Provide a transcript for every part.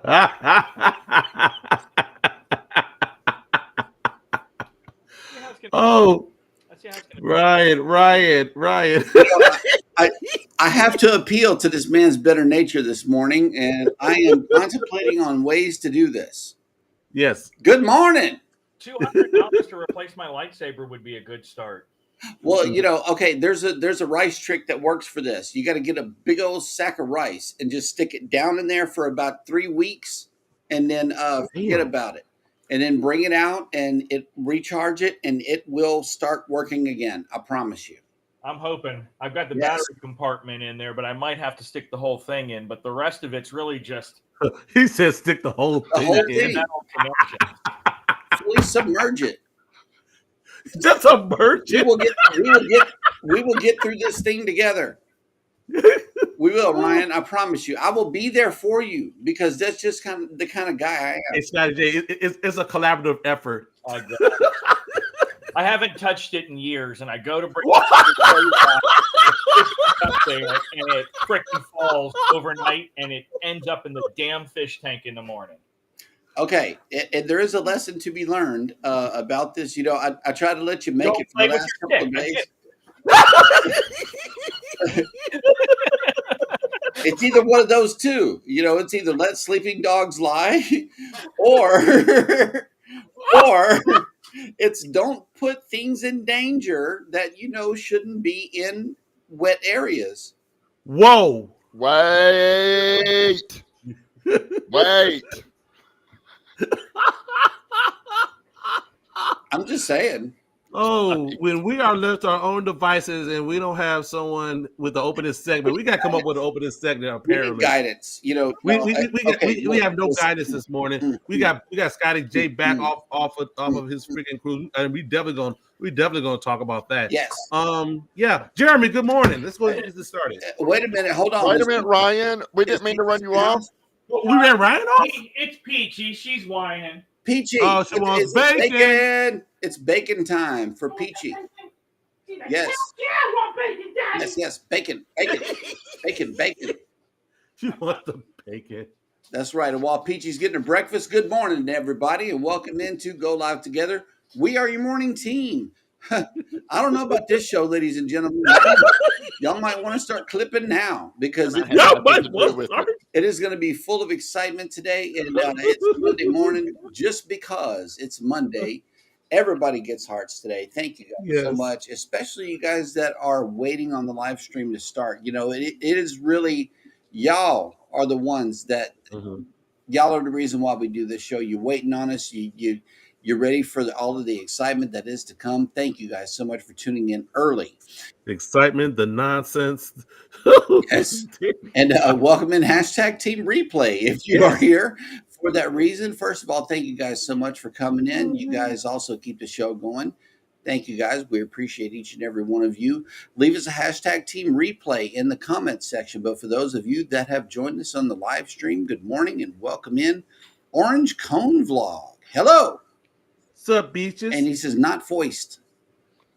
See how it's gonna be. Oh, I see how it's gonna be. Ryan. You know, I I have to appeal to this man's better nature this morning, and I am contemplating on ways to do this. Yes. Good morning. $200 to replace my lightsaber would be a good start. Well, okay, there's a rice trick that works for this. You got to get a big old sack of rice and just stick it down in there for about 3 weeks, and then forget Damn. about it, and then bring it out and it recharge it, and it will start working again. I promise you. I'm hoping. I've got the Yes, battery compartment in there, but I might have to stick the whole thing in. But the rest of it's really just He said stick the whole the thing whole in. thing. metal connection. Fully submerge it. Just a We virgin. will get. We will get through this thing together. We will, Ryan. I promise you. I will be there for you because that's just kind of the kind of guy I am. It's not it's a collaborative effort. I got it. I haven't touched it in years, and I go to bring it up there, and it freaking falls overnight, and it ends up in the damn fish tank in the morning. Okay, and there is a lesson to be learned about this. I try to let you make Don't it for play the with last your couple of stick. days. That's it. It's either one of those two. It's either let sleeping dogs lie, or or it's don't put things in danger that shouldn't be in wet areas. Whoa. Wait. Wait. I'm just saying. Oh, when we are left to our own devices and we don't have someone with the opening segment, we got to come up with an opening segment. We need Apparently, guidance. we Okay, have no listen. guidance this morning. We got Scotty J back off of his freaking cruise, and we definitely gonna talk about that. Yes. Yeah, Jeremy. Good morning. Let's go ahead and get this started. Wait a minute. Hold on. Wait a minute, Ryan. We didn't mean to run you off. We ran Ryan off. It's Peachy. She's whining. Peachy. Oh, she wants bacon. It's bacon time for Peachy. Yes. I want bacon, Daddy. Yes. Bacon. She wants the bacon. That's right. And while Peachy's getting her breakfast, good morning to everybody and welcome into Go Live Together. We are your morning team. I don't know about this show, ladies and gentlemen. Y'all might want to start clipping now because it is going to be full of excitement today. And it's Monday morning just because it's Monday. Everybody gets hearts today. Thank you guys so much, especially you guys that are waiting on the live stream to start. It is really, y'all are the ones that y'all are the reason why we do this show. You're waiting on us. You're ready for all of the excitement that is to come. Thank you guys so much for tuning in early. The excitement, the nonsense. Yes. And welcome in #Team Replay if you are here for that reason. First of all, thank you guys so much for coming in. You guys also keep the show going. Thank you guys. We appreciate each and every one of you. Leave us a #Team Replay in the comments section. But for those of you that have joined us on the live stream, good morning and welcome in Orange Cone Vlog. Hello. What's up, beaches? And he says not foist.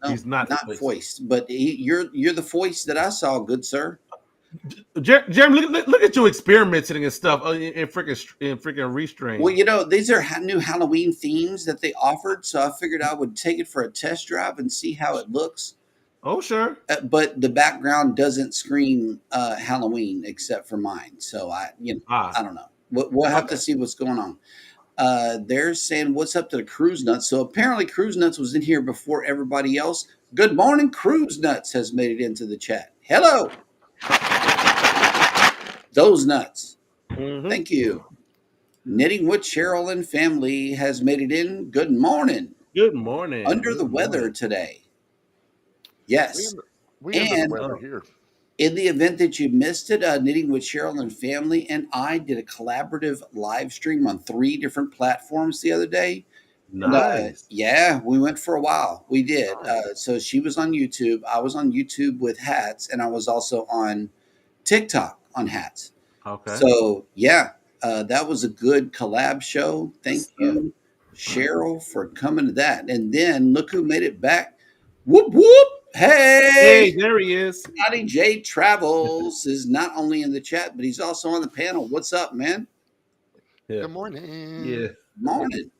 No, he's not foist, but you're the foist that I saw, good sir. Jeremy, look at you experimenting and stuff in freaking restraint. Well, these are new Halloween themes that they offered, so I figured I would take it for a test drive and see how it looks. Oh, sure. But the background doesn't scream Halloween except for mine, so I don't know. We'll have to see what's going on. They're saying what's up to the Cruise Nuts. So apparently Cruise Nuts was in here before everybody else. Good morning, Cruise Nuts has made it into the chat. Hello. Those nuts. Thank you. Knitting with Cheryl and family has made it in. Good morning. Good morning. Under the weather today. Yes. We under the weather here. In the event that you missed it, Knitting with Cheryl and family and I did a collaborative live stream on 3 different platforms the other day. Nice. And, we went for a while. We did. So she was on YouTube. I was on YouTube with hats, and I was also on TikTok on hats. Okay. So, that was a good collab show. Thank you, Cheryl, for coming to that. And then look who made it back. Whoop, whoop. Hey, there he is. Scotty J Travels is not only in the chat, but he's also on the panel. What's up, man? Good morning. Yeah. Morning.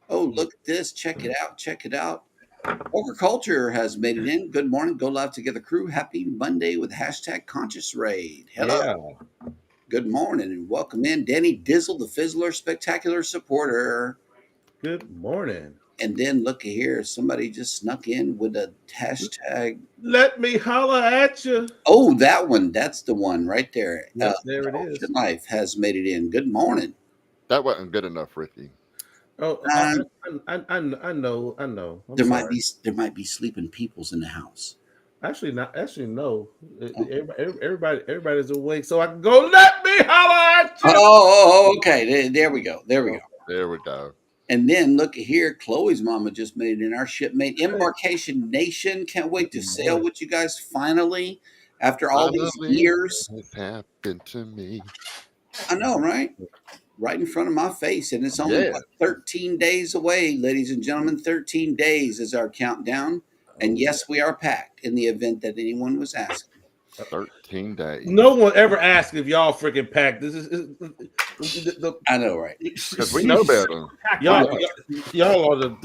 Oh, look at this. Check it out. Check it out. Poker Culture has made it in. Good morning. Go Live Together crew. Happy Monday with hashtag Conscious Raid. Hello. Yeah. Good morning and welcome in. Danny Dizzle, the Fizzler, spectacular supporter. Good morning. And then look here. Somebody just snuck in with a hashtag. Let me holler at you. Oh, that one. That's the one right there. Yes, there it is. Ocean Life has made it in. Good morning. That wasn't good enough, Ricky. Oh, I know. I'm There sorry. might be sleeping peoples in the house. Actually, no. Everybody's awake, so I can go. Let me holler at you. Okay. There we go. There we go. There we go. And then look here, Chloe's mama just made it in. Our shipmate, Embarkation Nation. Can't wait to sail with you guys finally after all these years. It's happened to me. I know, right? Right in front of my face. And it's only 13 days away, ladies and gentlemen. 13 days is our countdown. And yes, we are packed in the event that anyone was asking. 13 days. No one ever asked if y'all freaking packed. This is I know, right? Because we know better. Y'all are the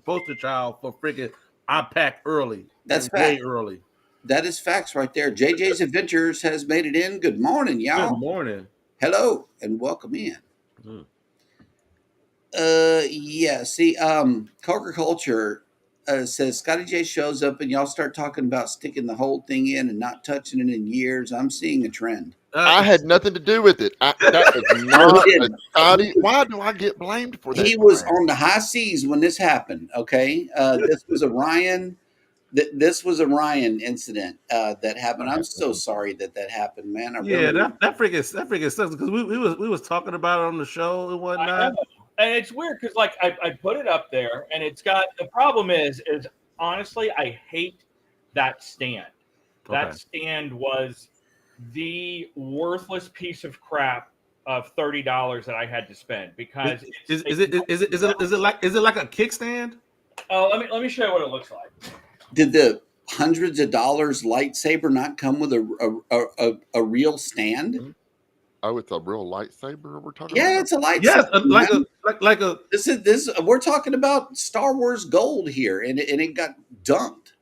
poster child for freaking I pack early. That's way fact. early. That is facts right there. JJ's Adventures has made it in. Good morning, y'all. Good morning. Hello and welcome in. Mm. Yeah. See, Coker Culture says Scotty J shows up and y'all start talking about sticking the whole thing in and not touching it in years. I'm seeing a trend. I had nothing to do with it. That was not Scotty. Why do I get blamed for that? He was on the high seas when this happened. Okay, this was a Ryan. This was a Ryan incident that happened. I'm so sorry that happened, man. That freaking sucks because we was talking about it on the show and whatnot. And it's weird because like I put it up there and it's got the problem is honestly I hate that stand. Okay. That stand was the worthless piece of crap of $30 that I had to spend because is it like a kickstand? Oh, let me show you what it looks like. Did the hundreds of dollars lightsaber not come with a real stand? Oh, it's a real lightsaber we're talking about? Yeah, it's a lightsaber. Yes, like a this we're talking about Star Wars gold here, and it got dumped.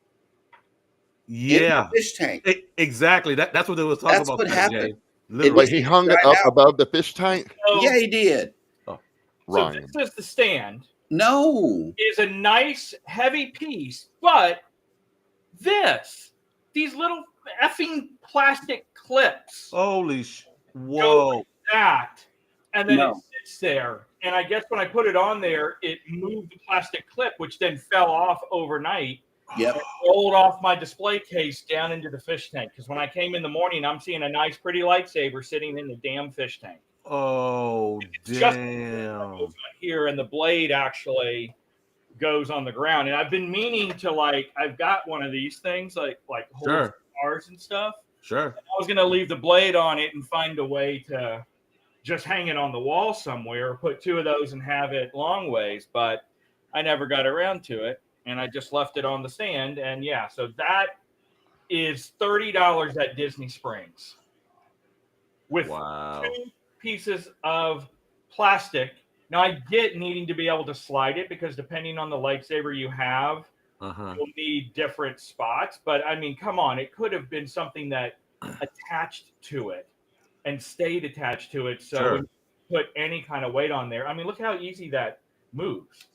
Yeah. In the fish tank. Exactly. That's what they was talking about. That's what happened. Wait, he hung it up above the fish tank? So, yeah, he did. Oh. So this is the stand. No. It is a nice heavy piece, but these little effing plastic clips. Holy whoa. Like that. And then it sits there. And I guess when I put it on there, it moved the plastic clip, which then fell off overnight. Yep. Rolled off my display case down into the fish tank. Because when I came in the morning, I'm seeing a nice, pretty lightsaber sitting in the damn fish tank. Oh, it's damn. Just here, and the blade actually goes on the ground. And I've been meaning to I've got one of these things like holds cars and stuff. Sure. And I was going to leave the blade on it and find a way to just hang it on the wall somewhere, or put two of those and have it long ways. But I never got around to it. And I just left it on the stand. And yeah, so that is $30 at Disney Springs with 2 pieces of plastic. Now I get needing to be able to slide it because depending on the lightsaber you have, you'll need different spots. But I mean, come on, it could have been something that attached to it and stayed attached to it. So when you put any kind of weight on there, I mean, look how easy that moves.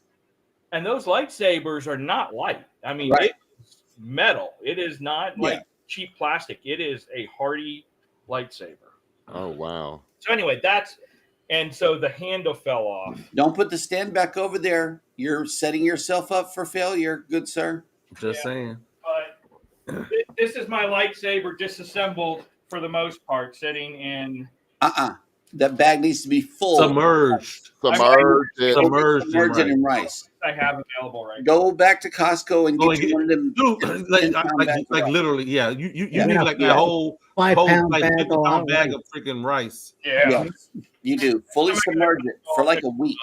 And those lightsabers are not light. I mean, it's metal. It is not like cheap plastic. It is a hardy lightsaber. Oh, wow. So anyway, so the handle fell off. Don't put the stand back over there. You're setting yourself up for failure, good sir. Just saying. But this is my lightsaber disassembled for the most part, sitting in. That bag needs to be full. Submerged in rice. I have available right now. Go back to Costco and get you one of them. Like literally, yeah. You need like that whole 5-pound bag of freaking rice. Yeah. Yes, you do. Fully submerge it for like a week.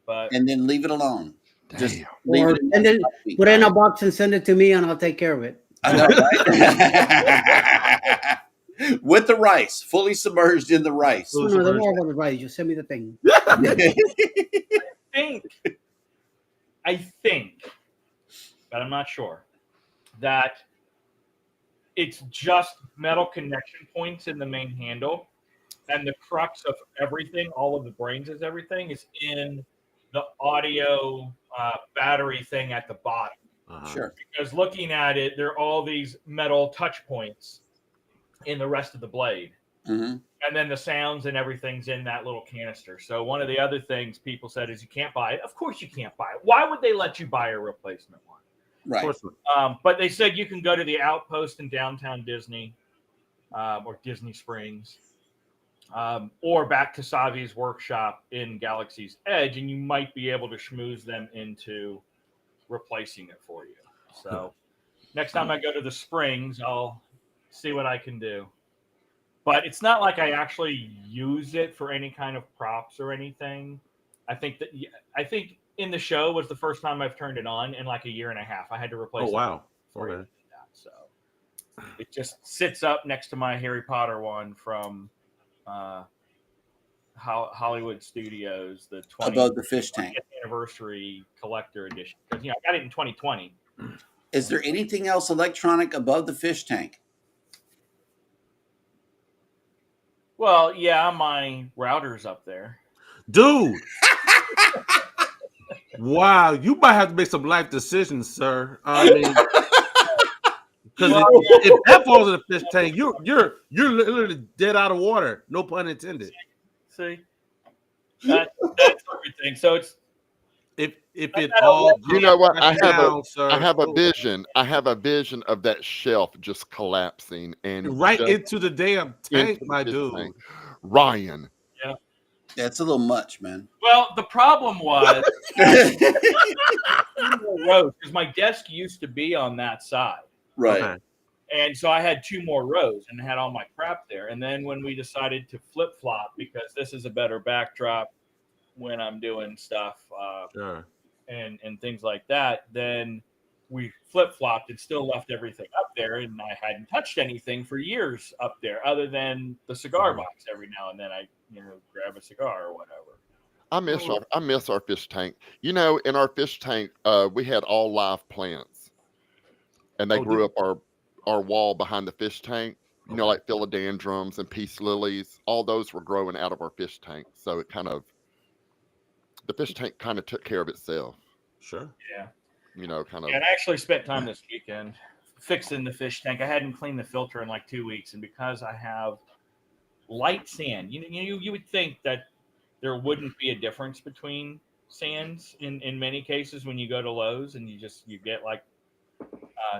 And then leave it alone. Just leave it and then put it in a box and send it to me and I'll take care of it. I know, right? With the rice, fully submerged in the rice. Fully No, don't submerged. worry about the rice. Just send me the thing. I think, but I'm not sure, that it's just metal connection points in the main handle, and the crux of everything, all of the brains is everything, is in the audio battery thing at the bottom. Sure. Because looking at it, there are all these metal touch points in the rest of the blade. Mm-hmm. And then the sounds and everything's in that little canister. So one of the other things people said is you can't buy it. Of course you can't buy it. Why would they let you buy a replacement one? Right. But they said you can go to the Outpost in downtown Disney or Disney Springs or back to Savi's workshop in Galaxy's Edge, and you might be able to schmooze them into replacing it for you. So next time I go to the Springs, I'll see what I can do. But it's not like I actually use it for any kind of props or anything. I think in the show was the first time I've turned it on in like a year and a half. I had to replace it. Oh wow. Okay. So it just sits up next to my Harry Potter one from Hollywood Studios, the 20th Above the fish tank anniversary collector edition. Because I got it in 2020. Is there anything else electronic above the fish tank? Well, yeah, my router's up there. Dude. Wow, you might have to make some life decisions, sir. I mean, because if that falls in the fish tank, you're literally dead out of water. No pun intended. See, that's everything. So it's if it all, you know what? I have a oh, vision. I have a vision of that shelf just collapsing and right just into the damn tank, my this dude. thing. Ryan. Yeah. That's a little much, man. Well, the problem was rows because my desk used to be on that side, Right. Okay. and so I had 2 more rows and had all my crap there. And then when we decided to flip flop because this is a better backdrop when I'm doing stuff Sure. and things like that, then we flip flopped and still left everything up there, and I hadn't touched anything for years up there other than the cigar box. Every now and then I grab a cigar or whatever. I miss our fish tank. In our fish tank, we had all live plants, and they grew up our wall behind the fish tank. Like philodendrons and peace lilies. All those were growing out of our fish tank. So the fish tank kind of took care of itself. Sure. Yeah. Kind of. And I actually spent time this weekend fixing the fish tank. I hadn't cleaned the filter in like 2 weeks, and because I have light sand, you would think that there wouldn't be a difference between sands in many cases when you go to Lowe's and you get like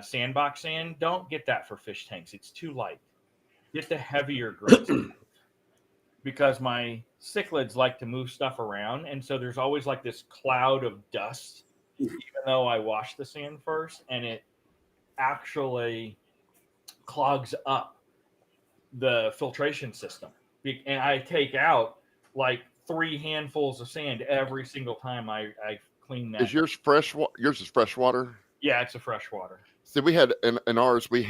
sandbox sand. Don't get that for fish tanks. It's too light. Get the heavier grades because my cichlids like to move stuff around, and so there's always like this cloud of dust. Even though I wash the sand first, and it actually clogs up the filtration system. And I take out like 3 handfuls of sand every single time I clean that. Is yours fresh? Yours is fresh water? Yeah, it's a fresh water. See, we had in ours, we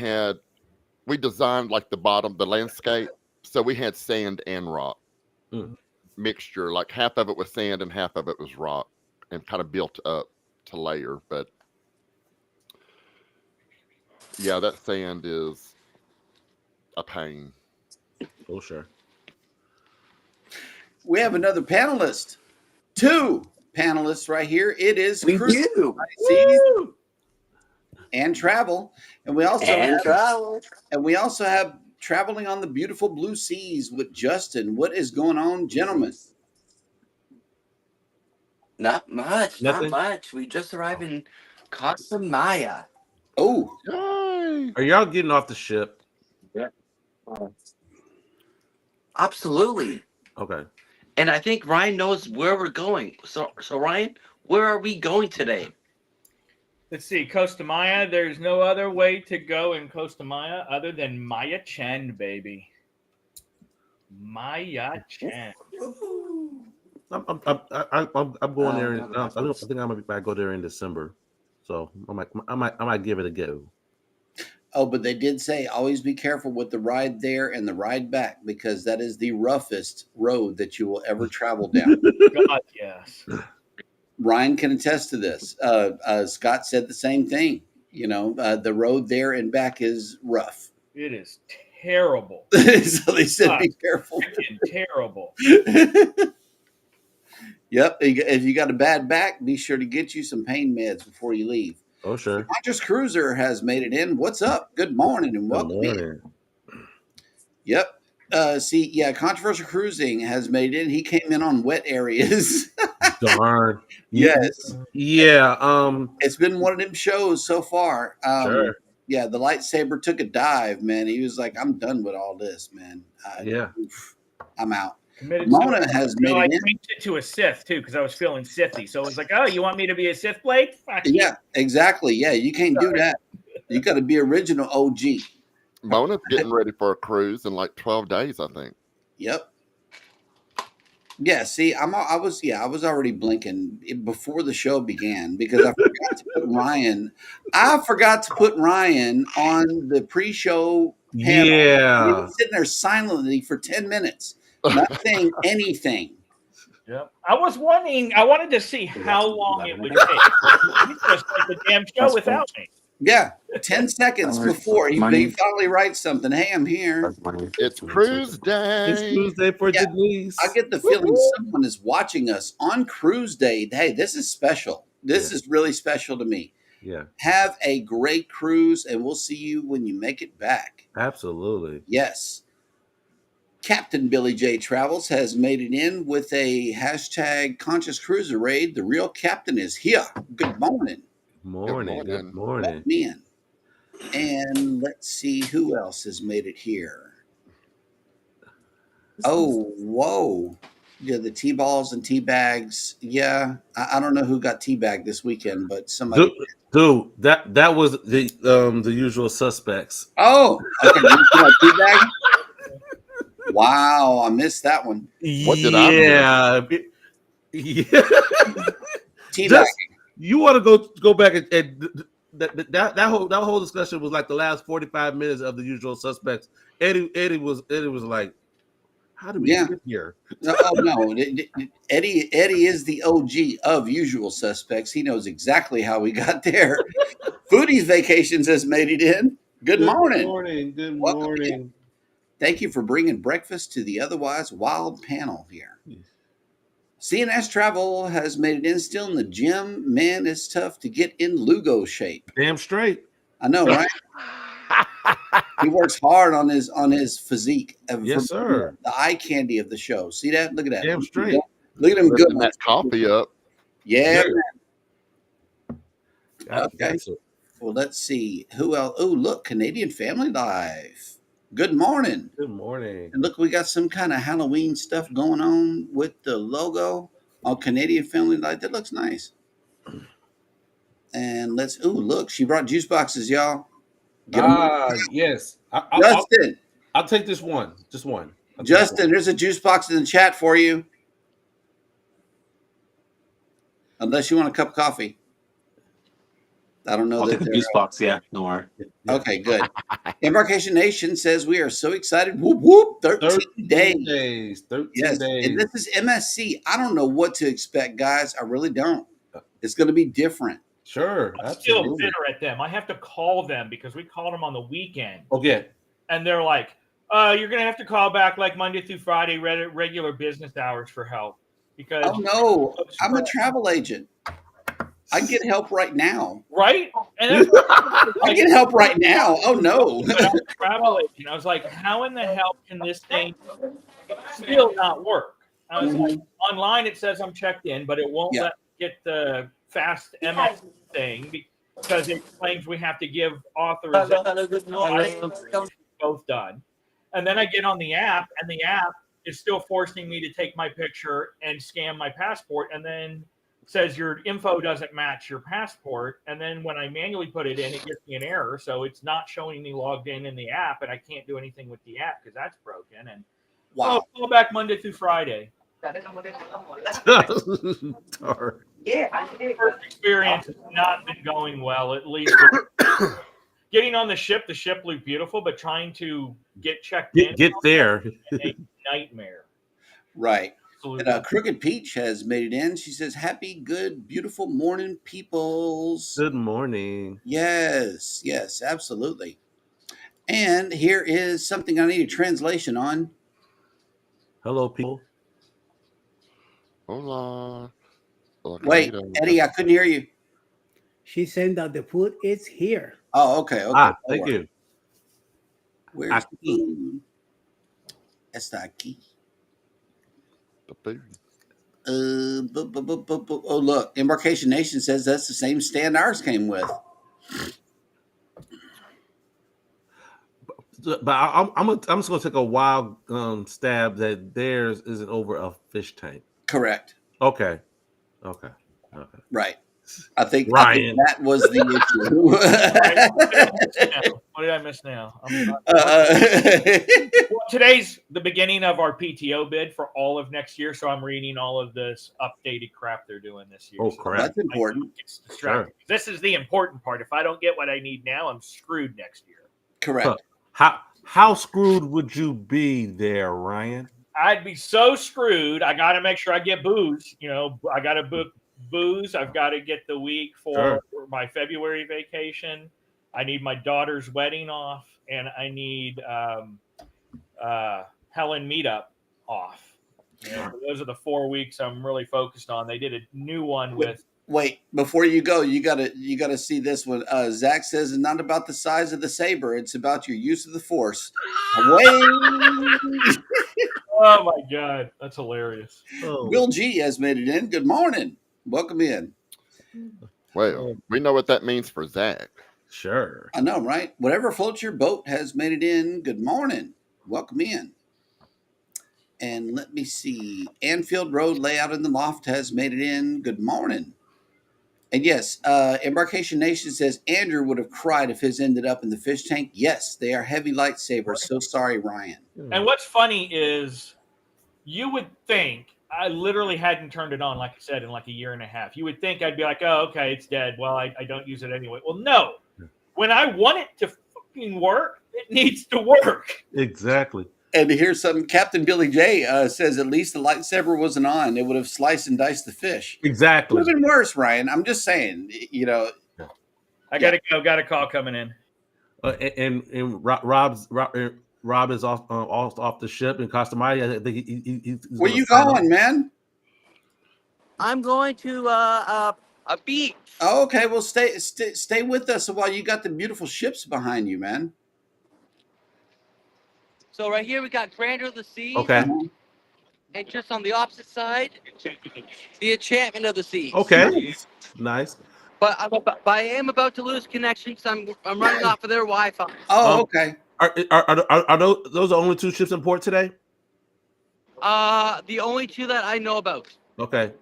designed like the bottom, the landscape. So we had sand and rock mixture. Like half of it was sand and half of it was rock, and kind of built up to layer. But yeah, that sand is a pain. Oh, sure. We have another panelist. 2 panelists right here. It is We cruise do. and travel, and we also have traveling on the beautiful blue seas with Justin. What is going on, gentlemen? Not much. Nothing? Not much. We just arrived in Costa Maya. Oh, Yay! Are y'all getting off the ship? Absolutely. Okay. And I think Ryan knows where we're going. So Ryan, where are we going today? Let's see, Costa Maya. There's no other way to go in Costa Maya other than Maya Chen, baby. Maya Chen. I'm going there. I think I might go there in December, so I might give it a go. Oh, but they did say always be careful with the ride there and the ride back because that is the roughest road that you will ever travel down. God, yes. Ryan can attest to this. Scott said the same thing. You know, the road there and back is rough. It is terrible. So they said be careful. Freaking terrible. Yep. If you got a bad back, be sure to get you some pain meds before you leave. Oh, sure. Conscious Cruiser has made it in. What's up? Good morning and welcome in. Yep. Controversial Cruising has made it in. He came in on wet areas. Darn. Yes. Yeah. It's been one of them shows so far. Sure. Yeah, the lightsaber took a dive, man. He was like, I'm done with all this, man. I'm out. Mona has made it in. changed it to a Sith, too, because I was feeling Sithy. So it was like, oh, you want me to be a Sith Blade? Fuck Yeah, exactly. Yeah, you can't do that. You got to be original OG. Mona's getting ready for a cruise in like 12 days, I think. Yep. Yeah, see, I was already blinking before the show began because I forgot to put Ryan. I forgot to put Ryan on the pre-show panel. Yeah. He was sitting there silently for 10 minutes, not saying anything. Yep. I wanted to see how long it would take. You just like the damn show without me. Yeah, 10 seconds before he finally writes something. Hey, I'm here. It's cruise day. It's cruise day for Denise. I get the feeling someone is watching us on cruise day. Hey, this is special. This is really special to me. Yeah. Have a great cruise, and we'll see you when you make it back. Absolutely. Yes. Captain Billy J Travels has made it in with a hashtag Conscious Cruiser Raid. The real captain is here. Good morning. Good morning. Man. And let's see who else has made it here. Oh, whoa. Yeah, the T-balls and T-bags. Yeah, I don't know who got T-bagged this weekend, but somebody. Dude, that was the usual suspects. Oh, okay. T-bag? Wow, I missed that one. What did I miss? Yeah. T-bag. You want to go back and that whole discussion was like the last 45 minutes of the usual suspects. Eddie was like, how did we get here? No, Eddie is the OG of Usual Suspects. He knows exactly how we got there. Foodie's Vacations has made it in. Good morning. Good morning. Thank you for bringing breakfast to the otherwise wild panel here. CNS Travel has made it in. Still in the gym. Man, it's tough to get in Lugo shape. Damn straight. I know, right? He works hard on his physique. Yes, sir. The eye candy of the show. See that? Look at that. Damn straight. Look at him good. That coffee up. Yeah. Okay. Well, let's see. Who else? Oh, look, Canadian Family Life. Good morning. Good morning. And look, we got some kind of Halloween stuff going on with the logo on Canadian Family Life. That looks nice. And look, she brought juice boxes, y'all. Yes. Justin. I'll take this one. Just one. Justin, there's a juice box in the chat for you. Unless you want a cup of coffee. I don't know. I'll take the juice box. Yeah, no worry. Okay, good. Embarkation Nation says we are so excited. Whoop, whoop. 13 days. 13 yes. days. And this is MSC. I don't know what to expect, guys. I really don't. It's going to be different. Sure. I'm still bitter at them. I have to call them because we called them on the weekend. Okay. And they're like, you're going to have to call back like Monday through Friday, regular business hours for help. Because oh, no. I'm a travel agent. I can get help right now. Right? And I get help right now. Oh, no. Travel agent. I was like, how in the hell can this thing still not work? I was like, online it says I'm checked in, but it won't let me get the fast MS thing because it claims we have to give authorization. Both done. And then I get on the app, and the app is still forcing me to take my picture and scan my passport, and then says your info doesn't match your passport. And then when I manually put it in, it gives me an error. So it's not showing me logged in the app, and I can't do anything with the app because that's broken. And call back Monday through Friday. Darn. First experience has not been going well, at least getting on the ship looked beautiful, but trying to get checked in Get there. a nightmare. Right. Absolutely. And Crooked Peach has made it in. She says, "Happy, good, beautiful morning, peoples." Good morning. Yes, yes, absolutely. And here is something I need a translation on. Hello, people. Hola. Wait, Eddie, I couldn't hear you. She's saying that the food is here. Oh, okay, okay. Thank you. Where's the food? Está aquí. The food. Oh, look, Embarkation Nation says that's the same stand ours came with. But I'm just gonna take a wild stab that theirs isn't over a fish tank. Correct. Okay. Right. I think Ryan. that was the issue. What did I miss now? Well, today's the beginning of our PTO bid for all of next year, so I'm reading all of this updated crap they're doing this year. Oh, So crap. That's important. it's distracting. Sure. This is the important part. If I don't get what I need now, I'm screwed next year. Correct. How screwed would you be there, Ryan? I'd be so screwed. I got to make sure I get booze. You know, I got to book booze. I've got to get the week for my February vacation. I need my daughter's wedding off, and I need Helen meetup off. You know, those are the 4 weeks I'm really focused on. They did a new one with. Wait, before you go, you gotta see this one. Zach says it's not about the size of the saber; it's about your use of the force. Oh my God, that's hilarious. Will G has made it in. Good morning. Welcome in. Well, we know what that means for Zach. Sure. I know, right? Whatever floats your boat has made it in. Good morning. Welcome in. And let me see. Anfield Road Layout in the Loft has made it in. Good morning. And yes, Embarkation Nation says Andrew would have cried if his ended up in the fish tank. Yes, they are heavy lightsabers. So sorry, Ryan. And what's funny is you would think I literally hadn't turned it on, like I said, in like a year and a half. You would think I'd be like, oh, okay, it's dead. Well, I don't use it anyway. Well, no. When I want it to fucking work, it needs to work. Exactly. And here's something. Captain Billy J says at least the lightsaber wasn't on. It would have sliced and diced the fish. Exactly. It would have been worse, Ryan. I'm just saying, you know. I got to go. Got a call coming in. And Rob is off the ship in Costa Maya. I think he's where you going, man? I'm going to a beach. Oh, okay. Well, stay with us while you got the beautiful ships behind you, man. So right here we got Grandeur of the Seas. Okay. And just on the opposite side, the Enchantment of the Seas. Okay. Nice. But I am about to lose connection because I'm running off of their Wi-Fi. Oh, okay. Are those the only two ships in port today? The only two that I know about. Okay.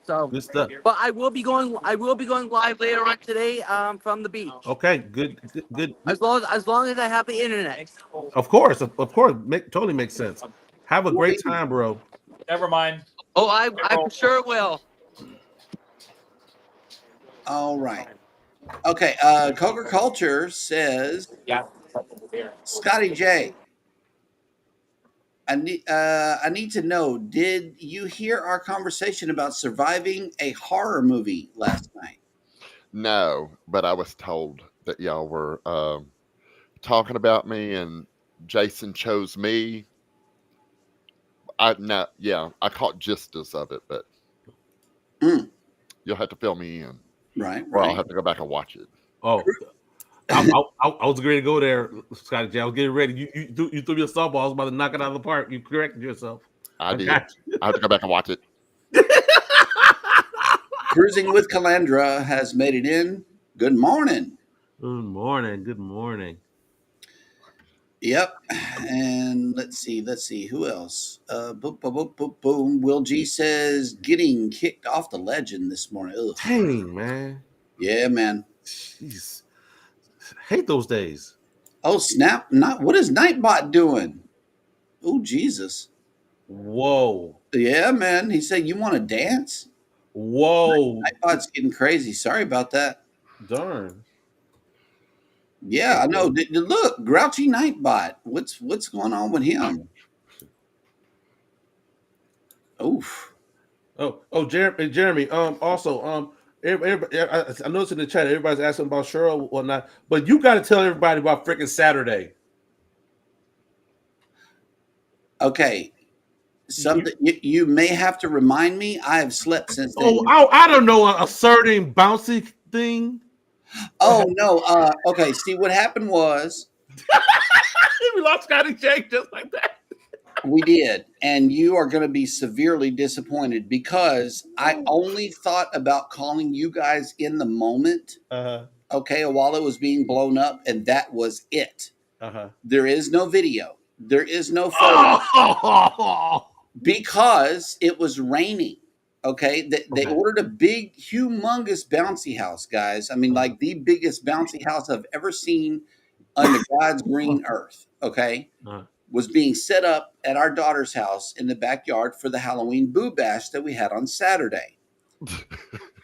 So Good stuff. But I will be going live later on today from the beach. Okay, good. As long as I have the internet. Of course. Totally makes sense. Have a great time, bro. Never mind. Oh, I for sure will. All right. Okay. Coker Culture says, Scotty J, I need to know, did you hear our conversation about surviving a horror movie last night? No, but I was told that y'all were talking about me and Jason chose me. I caught gistas of it, but you'll have to fill me in. Right. Or I'll have to go back and watch it. Oh, I was ready to go there, Scotty J. I was getting ready. You threw me a softball. I was about to knock it out of the park. You corrected yourself. I did. I have to go back and watch it. Cruising with Calandra has made it in. Good morning. Good morning. Good morning. Yep. And let's see. Who else? Boom. Will G says getting kicked off the legend this morning. Ugh. Dang, man. Yeah, man. Jeez. Hate those days. Oh, snap. What is Nightbot doing? Oh, Jesus. Whoa. Yeah, man. He said, you want to dance? Whoa. Nightbot's getting crazy. Sorry about that. Darn. Yeah, I know. Look, Grouchy Nightbot. What's going on with him? Oof. Jeremy. Also, I noticed in the chat everybody's asking about Cheryl and whatnot, but you got to tell everybody about freaking Saturday. Okay. Something you may have to remind me. I have slept since then. I don't know, a certain bouncy thing. Oh no. Okay. See, what happened was We lost Scotty Jake just like that. we did, and you are going to be severely disappointed because I only thought about calling you guys in the moment. Okay, while it was being blown up, and that was it. There is no video. There is no photo because it was raining. Okay, they ordered a big, humongous bouncy house, guys. I mean, like the biggest bouncy house I've ever seen under God's green earth. Okay, was being set up at our daughter's house in the backyard for the Halloween boo bash that we had on Saturday.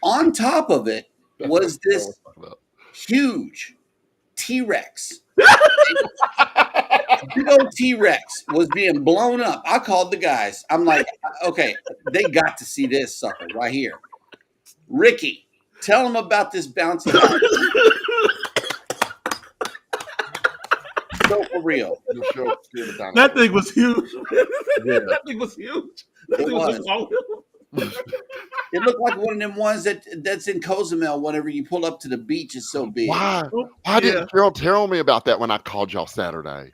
On top of it was this huge T-Rex. Big old T-Rex was being blown up. I called the guys. I'm like, okay, they got to see this sucker right here. Ricky, tell them about this bouncy house. So for real. That thing was huge. Yeah. That thing was huge. It was. It looked like one of them ones that's in Cozumel whenever you pull up to the beach. It's so big. Why didn't Cheryl tell me about that when I called y'all Saturday?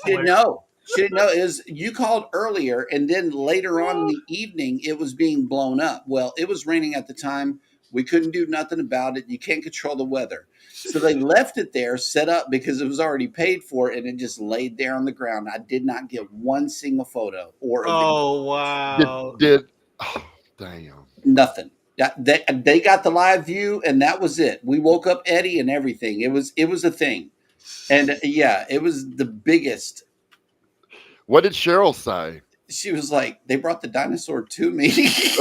She didn't know. You called earlier, and then later on in the evening, it was being blown up. Well, it was raining at the time. We couldn't do nothing about it. You can't control the weather. So they left it there, set up because it was already paid for, and it just laid there on the ground. I did not get one single photo or a video. Oh, wow. Damn. Nothing. They got the live view, and that was it. We woke up Eddie and everything. It was a thing. And yeah, it was the biggest. What did Cheryl say? She was like, they brought the dinosaur to me. She's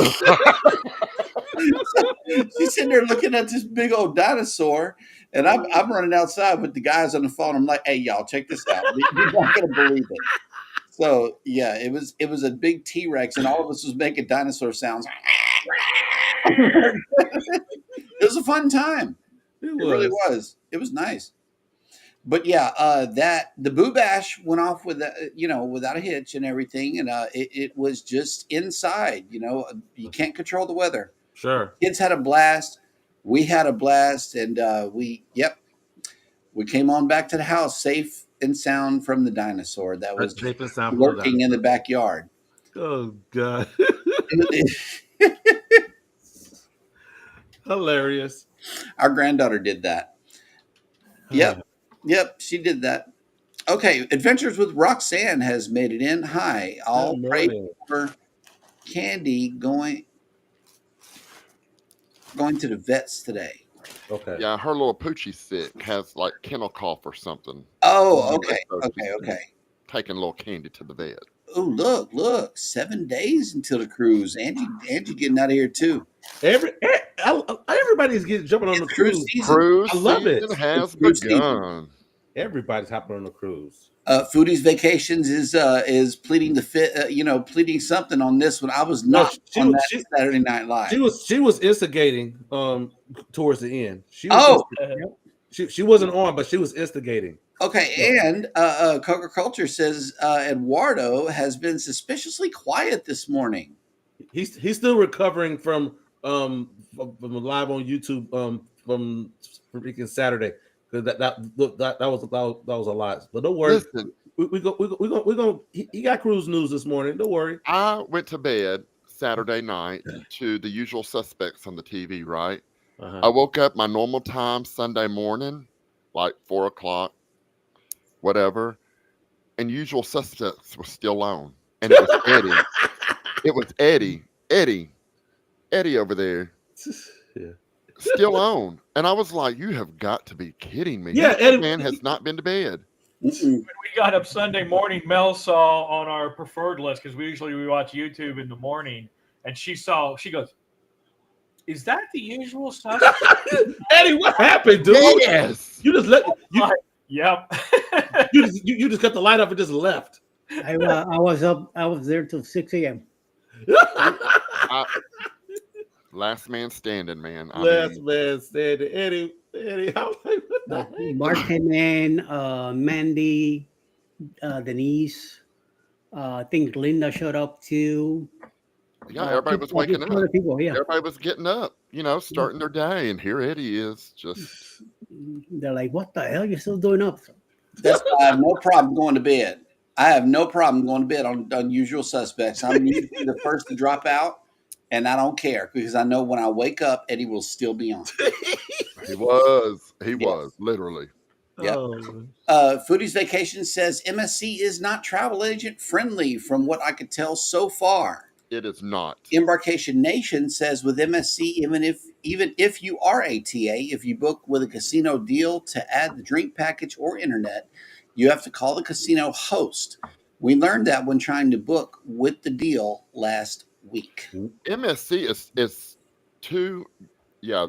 sitting there looking at this big old dinosaur, and I'm running outside with the guys on the phone. I'm like, hey, y'all, check this out. You're not going to believe it. So yeah, it was a big T-Rex, and all of us was making dinosaur sounds. It was a fun time. It really was. It was nice. But yeah, the Boo Bash went off with without a hitch and everything, and it was just inside. You can't control the weather. Sure. Kids had a blast. We had a blast, and we came on back to the house safe and sound from the dinosaur that was lurking in the backyard. Oh God. Hilarious. Our granddaughter did that. Yep, she did that. Okay, Adventures with Roxanne has made it in. Hi, all pray for Candy going to the vets today. Okay. Yeah, her little poochie's sick, has like kennel cough or something. Oh, okay. Taking a little Candy to the vet. Oh, look, 7 days until the cruise. Angie getting out of here too. Everybody's jumping on the cruise. Cruise I love it. Has begun. Everybody's hopping on the cruise. Foodie's Vacations is pleading the fit, pleading something on this one. I was not on that Saturday Night Live. She was instigating towards the end. She wasn't on, but she was instigating. Okay, and Coca Culture says Eduardo has been suspiciously quiet this morning. He's still recovering from live on YouTube from freaking Saturday. That was a lot. But don't worry. Listen, we go. He got cruise news this morning. Don't worry. I went to bed Saturday night to The Usual Suspects on the TV. Right. I woke up my normal time Sunday morning, like 4 o'clock, whatever, and Usual Suspects was still on, and it was Eddie. It was Eddie over there. Yeah. Still on. And I was like, you have got to be kidding me. Yeah, Eddie, man has not been to bed. When we got up Sunday morning, Mel saw on our preferred list, because we watch YouTube in the morning, and she goes, Is that the usual suspect? Eddie, what happened, dude? Yes. You just let Yep. you just got the light up and just left. I was up. I was there till 6 a.m. Last man standing, man. Last man said, Eddie, I was like, what the heck? Mark came in, Mandy, Denise. I think Linda showed up too. Yeah, everybody was waking Two other up. people, yeah. Everybody was getting up, starting their day, and here Eddie is just. They're like, "What the hell? You're still doing up?" That's why I have no problem going to bed. I have no problem going to bed on Unusual Suspects. I'm usually the first to drop out, and I don't care because I know when I wake up, Eddie will still be on. He was. He Yes. was literally. Yep. Foodie's Vacation says MSC is not travel agent friendly from what I could tell so far. It is not. Embarkation Nation says with MSC, even if you are a TA, if you book with a casino deal to add the drink package or internet, you have to call the casino host. We learned that when trying to book with the deal last week. MSC is too. Yeah,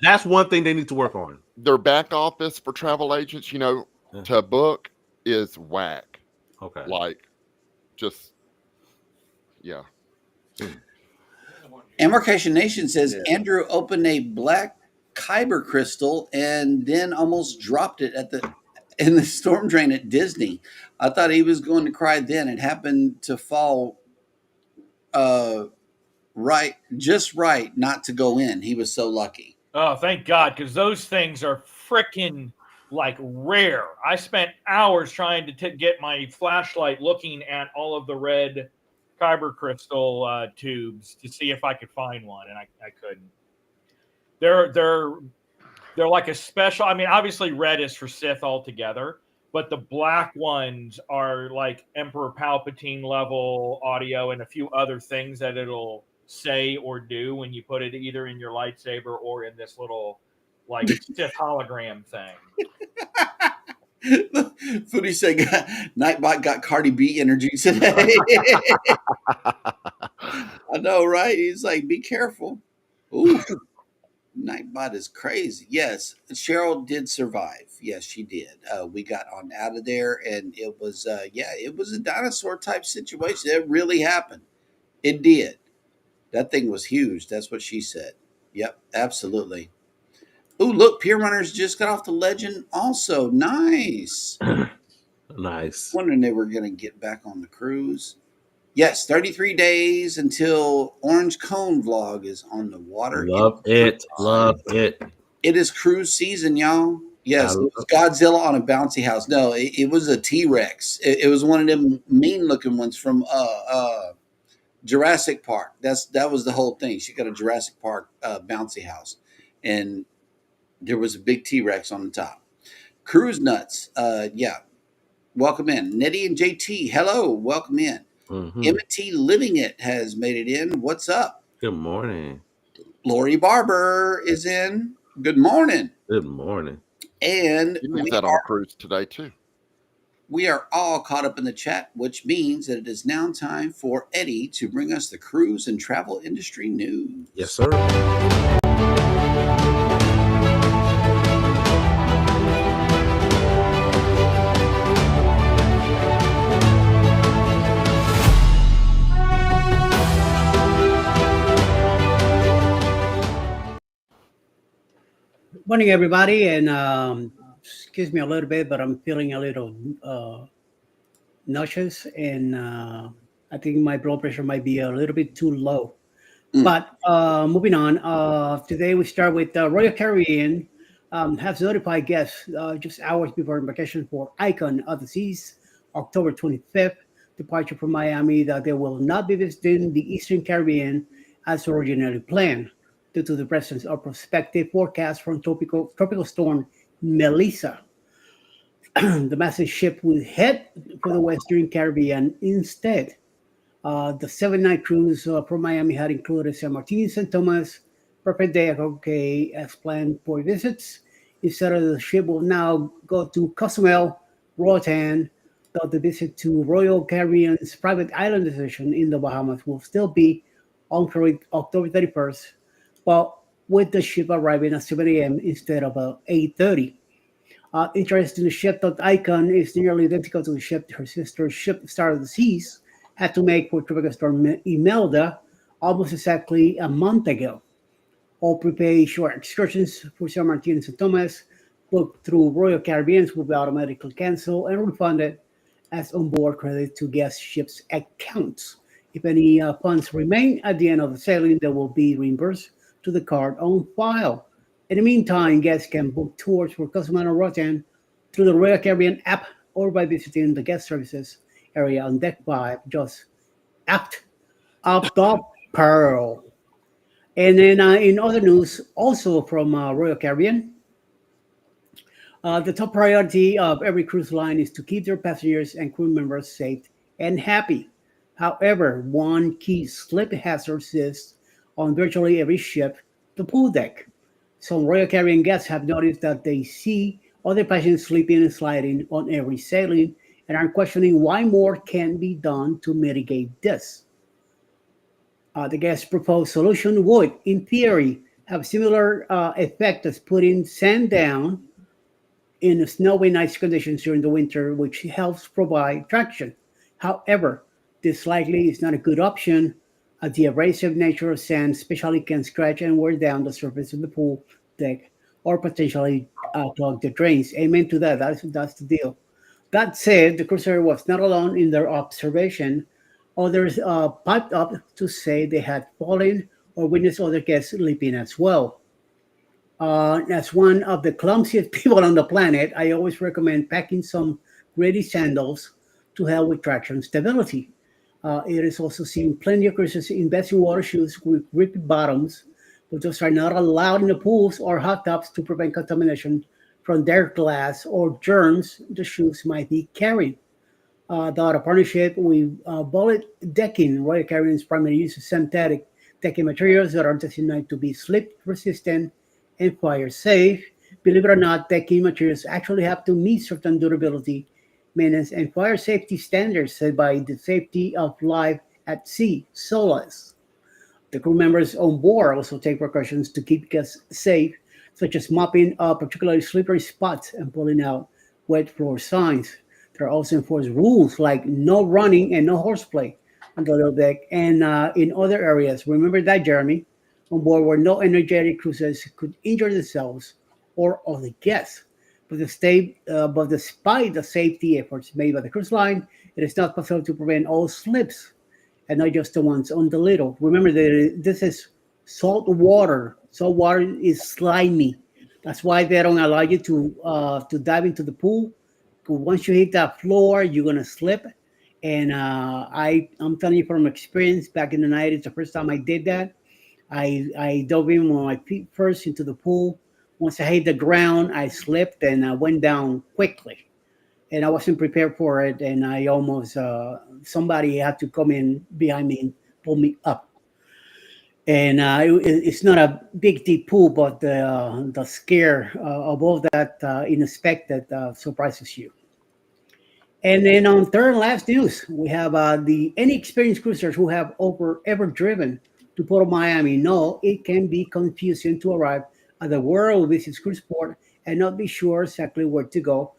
That's one thing they need to work on. their back office for travel agents, to book is whack. Okay. Like, just yeah. Embarkation Nation says Andrew opened a black kyber crystal and then almost dropped it in the storm drain at Disney. I thought he was going to cry then. It happened to fall just right not to go in. He was so lucky. Oh, thank God, because those things are freaking like rare. I spent hours trying to get my flashlight looking at all of the red kyber crystal tubes to see if I could find one, and I couldn't. They're like a special. I mean, obviously red is for Sith altogether, but the black ones are like Emperor Palpatine level audio and a few other things that it'll say or do when you put it either in your lightsaber or in this little like Sith hologram thing. Foodie said Nightbot got Cardi B energy today. I know, right? He's like, be careful. Ooh, Nightbot is crazy. Yes, Cheryl did survive. Yes, she did. We got on out of there, and it was, it was a dinosaur type situation. It really happened. It did. That thing was huge. That's what she said. Yep, absolutely. Ooh, look, Pier Runners just got off the Legend also. Nice. Nice. Wondering they were going to get back on the cruise. Yes, 33 days until Orange Cone vlog is on the water. Love it. Love it. It is cruise season, y'all. Yes, it was Godzilla on a bouncy house. No, it was a T-Rex. It was one of them mean-looking ones from Jurassic Park. That was the whole thing. She got a Jurassic Park bouncy house, and there was a big T-Rex on the top. Cruise Nuts, welcome in. Nettie and JT, hello, welcome in. M&T Living It has made it in. What's up? Good morning. Lori Barber is in. Good morning. Good morning. And He's at our cruise today too. We are all caught up in the chat, which means that it is now time for Eddie to bring us the cruise and travel industry news. Yes, sir. Morning, everybody, and excuse me a little bit, but I'm feeling a little nauseous, and I think my blood pressure might be a little bit too low. But moving on, today we start with Royal Caribbean has notified guests just hours before embarkation for Icon of the Seas, October 25th, departure from Miami, that they will not be visiting the Eastern Caribbean as originally planned, due to the presence of prospective forecasts from tropical storm Melissa. The massive ship will head for the Western Caribbean instead. The 7-night cruise from Miami had included San Martin, St. Thomas, Perfect Day at OK as planned for visits. Instead of the ship will now go to Cozumel, Roatan, though the visit to Royal Caribbean's private island station in the Bahamas will still be on October 31st. but with the ship arriving at 7 a.m. instead of 8:30. Interesting, the ship dot icon is nearly identical to the ship her sister ship, Star of the Seas, had to make for tropical storm Imelda almost exactly a month ago. All prepaid short excursions for San Martin and St. Thomas booked through Royal Caribbean will be automatically canceled and refunded as onboard credit to guest ships' accounts. If any funds remain at the end of the sailing, they will be reimbursed to the card on file. In the meantime, guests can book tours for Cozumel and Roatan through the Royal Caribbean app or by visiting the guest services area on deck 5, just act of the Pearl. And then in other news, also from Royal Caribbean, the top priority of every cruise line is to keep their passengers and crew members safe and happy. However, one key slip hazard exists on virtually every ship, the pool deck. Some Royal Caribbean guests have noticed that they see other passengers sleeping and sliding on every sailing and are questioning why more can be done to mitigate this. The guest's proposed solution would, in theory, have similar effect as putting sand down in snowy and ice conditions during the winter, which helps provide traction. However, this likely is not a good option, as the abrasive nature of sand especially can scratch and wear down the surface of the pool deck or potentially clog the drains. Amen to that. That's the deal. That said, the cruiser was not alone in their observation. Others piped up to say they had fallen or witnessed other guests sleeping as well. As one of the clumsiest people on the planet, I always recommend packing some gritty sandals to help with traction stability. It is also seen plenty of cruisers invest in water shoes with grippy bottoms, but those are not allowed in the pools or hot tubs to prevent contamination from their glass or germs the shoes might be carrying. The partnership with Bullet Decking, Royal Caribbean's primary use of synthetic decking materials that are designed to be slip resistant and fire safe. Believe it or not, decking materials actually have to meet certain durability, maintenance, and fire safety standards set by the Safety of Life at Sea, SOLAS. The crew members on board also take precautions to keep guests safe, such as mopping up particularly slippery spots and pulling out wet floor signs. There are also enforced rules like no running and no horseplay on the little deck and in other areas. Remember that, Jeremy? On board where no energetic cruises could injure themselves or other guests. But despite the safety efforts made by the cruise line, it is not possible to prevent all slips and not just the ones on the little. Remember that this is salt water. Salt water is slimy. That's why they don't allow you to dive into the pool. 'Cause once you hit that floor, you're gonna slip. And I'm telling you from experience, back in the 90s, the first time I did that, I dove in with my feet first into the pool. Once I hit the ground, I slipped and I went down quickly. And I wasn't prepared for it. And I almost, somebody had to come in behind me and pull me up. And it's not a big deep pool, but the scare above that unexpected surprises you. And then on third and last news, we have the any experienced cruisers who have ever driven to Port of Miami know it can be confusing to arrive at the world visits cruise port and not be sure exactly where to go,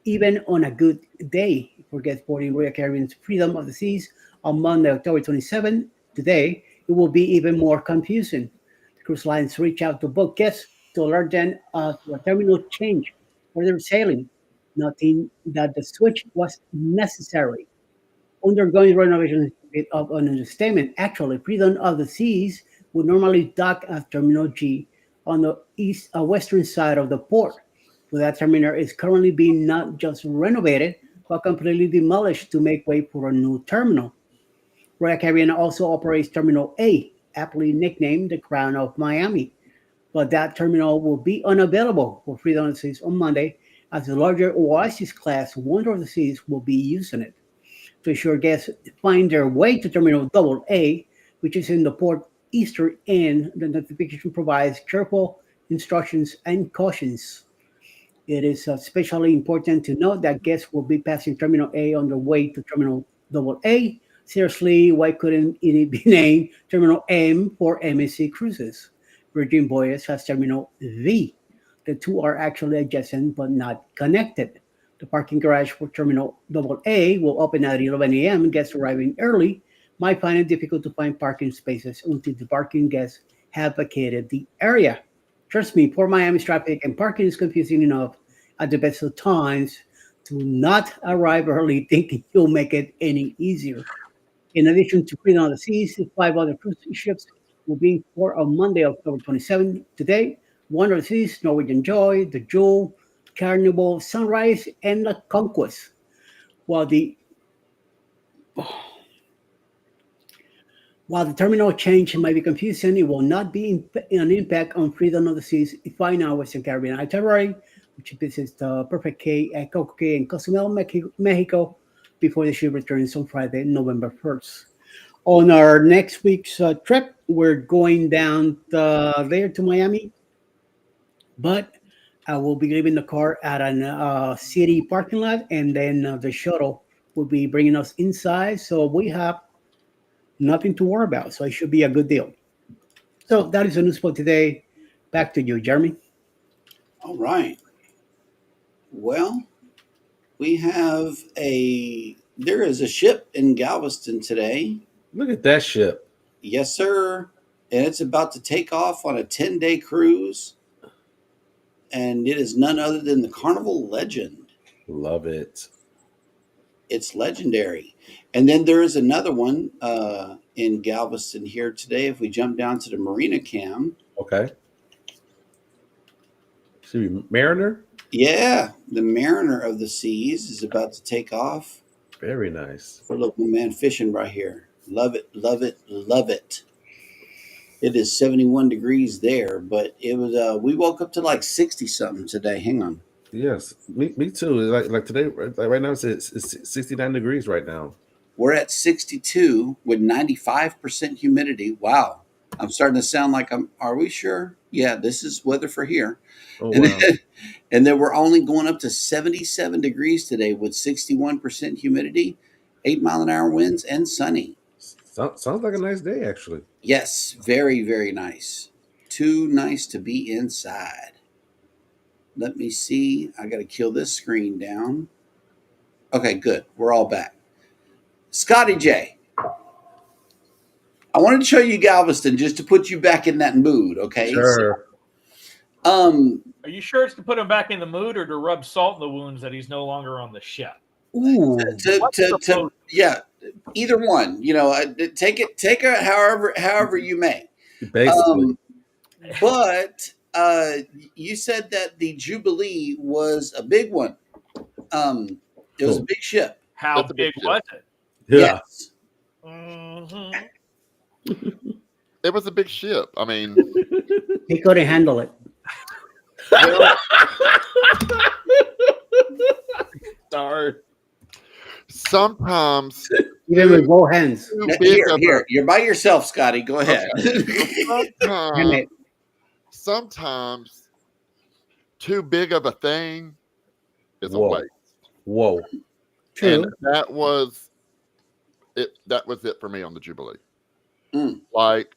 even on a good day. Forget boarding Royal Caribbean's Freedom of the Seas on Monday, October 27th. Today, it will be even more confusing. The cruise lines reach out to boat guests to alert them to a terminal change for their sailing, noting that the switch was necessary. Undergoing renovation is a bit of an understatement. Actually, Freedom of the Seas would normally dock at Terminal G on the western side of the port. But that terminal is currently being not just renovated, but completely demolished to make way for a new terminal. Royal Caribbean also operates Terminal A, aptly nicknamed the Crown of Miami. But that terminal will be unavailable for Freedom of the Seas on Monday, as the larger Oasis class Wonder of the Seas will be using it. To ensure guests find their way to Terminal Double A, which is in the port eastern end, the notification provides careful instructions and cautions. It is especially important to note that guests will be passing Terminal A on their way to Terminal Double A. Seriously, why couldn't it be named Terminal M for MSC Cruises? Virgin Voyage has Terminal V. The two are actually adjacent but not connected. The parking garage for Terminal AA will open at 11 a.m. Guests arriving early might find it difficult to find parking spaces until the parking guests have vacated the area. Trust me, poor Miami's traffic and parking is confusing enough at the best of times to not arrive early thinking you'll make it any easier. In addition to Freedom of the Seas, five other cruise ships will be in port on Monday, October 27th. Today, Wonder of the Seas, Norwegian Joy, the Jewel, Carnival Sunrise, and the Conquest. While the while the terminal change might be confusing, it will not be an impact on Freedom of the Seas 5 Western Caribbean itinerary, which visits the Perfect Cay, Coco Cay, and Cozumel, Mexico, before the ship returns on Friday, November 1st. On our next week's trip, we're going down there to Miami, but I will be leaving the car at a city parking lot, and then the shuttle will be bringing us inside. So we have nothing to worry about. So it should be a good deal. So that is the news for today. Back to you, Jeremy. All right. Well, there is a ship in Galveston today. Look at that ship. Yes, sir. And it's about to take off on a 10-day cruise. And it is none other than the Carnival Legend. Love it. It's legendary. And then there is another one in Galveston here today. If we jump down to the Marina Cam. Okay. See, Mariner? Yeah, the Mariner of the Seas is about to take off. Very nice. Oh, look, my man fishing right here. Love it, love it, love it. It is 71 degrees there, but it was. We woke up to like 60 something today. Hang on. Yes, me too. Like today, right now it's 69 degrees right now. We're at 62 with 95% humidity. Wow, I'm starting to sound like I'm. Are we sure? Yeah, this is weather for here. Oh And wow! then we're only going up to 77 degrees today with 61% humidity, 8-mile-an-hour winds, and sunny. Sounds like a nice day, actually. Yes, very, very nice. Too nice to be inside. Let me see. I got to kill this screen down. Okay, good. We're all back. Scotty J, I wanted to show you Galveston just to put you back in that mood, okay? Sure. So, Are you sure it's to put him back in the mood or to rub salt in the wounds that he's no longer on the ship? Ooh. yeah, either one. You know, take it however you may. Basically. But you said that the Jubilee was a big one. It was a big ship. How That's a big big was it? Yeah. Yes. Mhm. It was a big ship. I mean, He couldn't handle it. well, Sorry. sometimes Even with both hands. too big of Here, you're by yourself, Scotty. Go ahead. sometimes too big of a thing is a Whoa. waste. Whoa. True. And that was it. That was it for me on the Jubilee. Mm. Like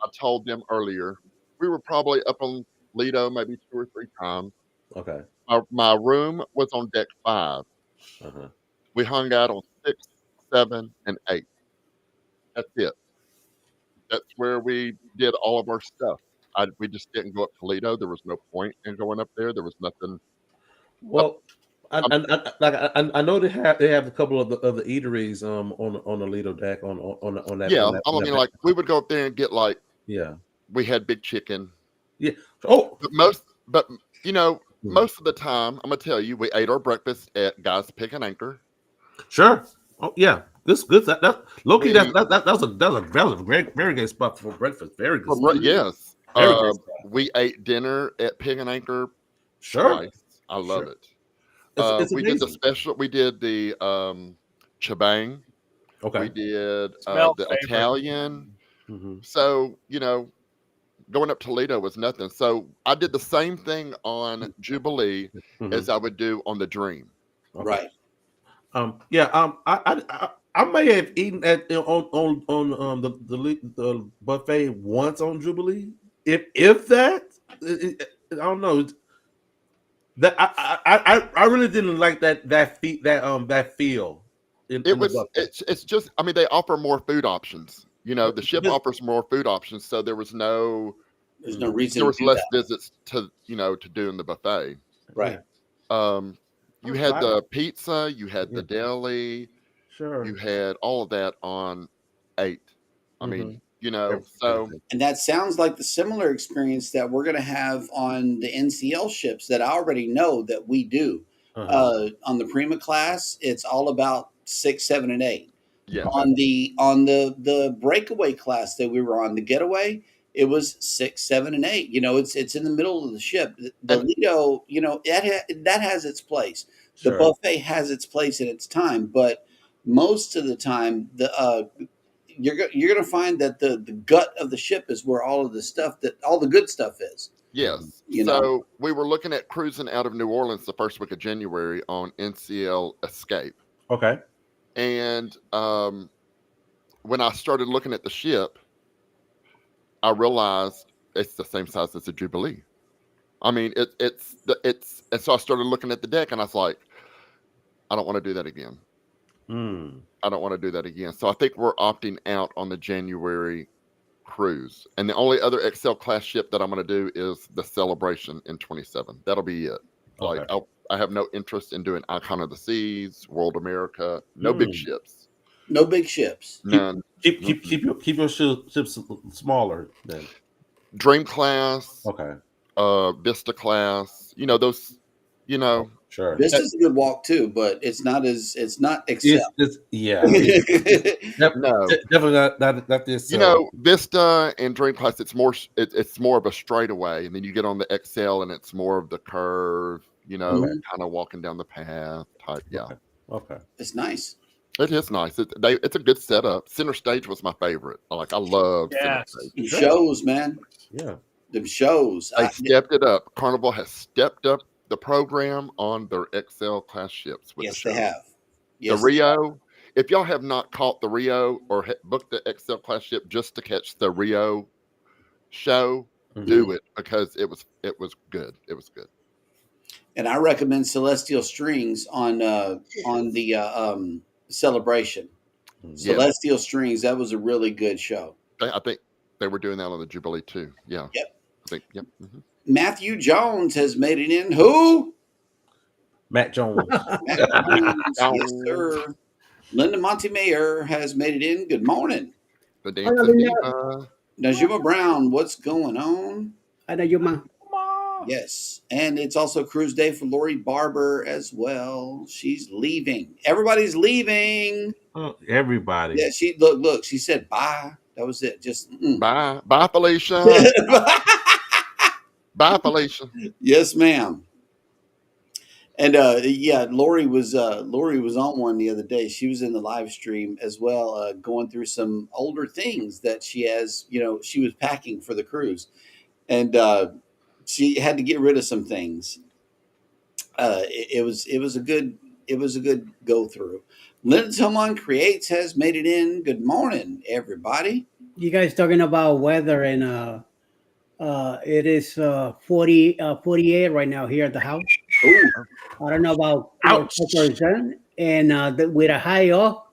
I told them earlier, we were probably up on Lido maybe 2 or 3 times. Okay. My room was on deck 5. Uh-huh. We hung out on 6, 7, and 8. That's it. That's where we did all of our stuff. We just didn't go up to Lido. There was no point in going up there. There was nothing. Well, I know they have a couple of the eateries on the Lido deck on that. Yeah, on that, I mean, like we would go up there and get like yeah. we had big chicken. Yeah. Oh. But you know, most of the time, I'm gonna tell you, we ate our breakfast at Guys Pick and Anchor. Sure. Oh yeah. This good. That Loki. That was a very good spot for breakfast. Very good. Well, spot. yes. Very good spot. We ate dinner at Pig and Anchor Sure. twice. I love Sure. it. It's We did the amazing. special. We did the Chibang. Okay. We did Smell the favorite. Italian. Mm-hmm. So you know, going up Toledo was nothing. So I did the same thing on Jubilee Mm-hmm. as I would do on the Dream. Okay. Right. Yeah. I may have eaten at on the buffet once on Jubilee, if that. I don't know. That I really didn't like that feel It in the was buffet. it's just I mean they offer more food options. You know, the ship Just- offers more food options, so there was There's no reason there to was do less that. visits to to do in the buffet. Right. Um, you I'm had fine. the pizza, you had Yeah. the deli, Sure. you had all of that on 8. I mean, so Everything. And that sounds like the similar experience that we're going to have on the NCL ships that I already know that we do. On the Prima class, it's all about 6, 7, and 8. yeah, On the breakaway class that we were on, the getaway, it was 6, 7, and 8. It's in the middle of the ship. The And- Lido, that has its place. The Sure. buffet has its place in its time, but most of the time, you're going to find that the gut of the ship is where all of the stuff that all the good stuff is. yes. You So know. we were looking at cruising out of New Orleans the first week of January on NCL Escape. Okay. And when I started looking at the ship, I realized it's the same size as the Jubilee. I mean, and so I started looking at the deck, and I was like, I don't want to do that again. I don't want to do that again. So I think we're opting out on the January cruise, and the only other XL class ship that I'm going to do is the Celebration in 27. That'll be it. Like I have no interest in doing Icon of the Seas, World America. No big ships. No big ships. None. Keep your ships smaller then. Dream class. Okay. Vista class. Those. Sure. Vista's a good walk too, but it's not Excel. Yeah. No. Definitely not this. Vista and Dream Class, it's more of a straightaway, and then you get on the XL, and it's more of the curve. Kind of walking down the path type. Yeah. Okay. It's nice. It is nice. It's a good setup. Center stage was my favorite. I love center stage. Them shows, man. Yeah. Them shows. They stepped it up. Carnival has stepped up the program on their XL class ships. Yes, they have. The Rio. If y'all have not caught the Rio or booked the XL class ship just to catch the Rio show, do it because it was good. It was good. And I recommend Celestial Strings on the Celebration. Celestial Strings. That was a really good show. I think they were doing that on the Jubilee too. Yeah. Yep. I think. Yep. Mm-hmm. Matthew Jones has made it in. Who? Matt Jones. Matt Jones. Yes, sir. Linda Montemayor has made it in. Good morning. The Dancing Diva. Najuma Brown, what's going on? Hi, Najuma. Yes. And it's also cruise day for Lori Barber as well. She's leaving. Everybody's leaving. Oh, everybody. Yeah, she look, she said bye. That was it. Just Bye, Felicia. Bye, Felicia. Yes, ma'am. And Lori was on one the other day. She was in the live stream as well, going through some older things that she has. She was packing for the cruise, and she had to get rid of some things. It was a good go through. Linda Tillman Creates has made it in. Good morning, everybody. You guys talking about weather, and it is 48 right now here at the house. Ooh. I don't know about and with a high of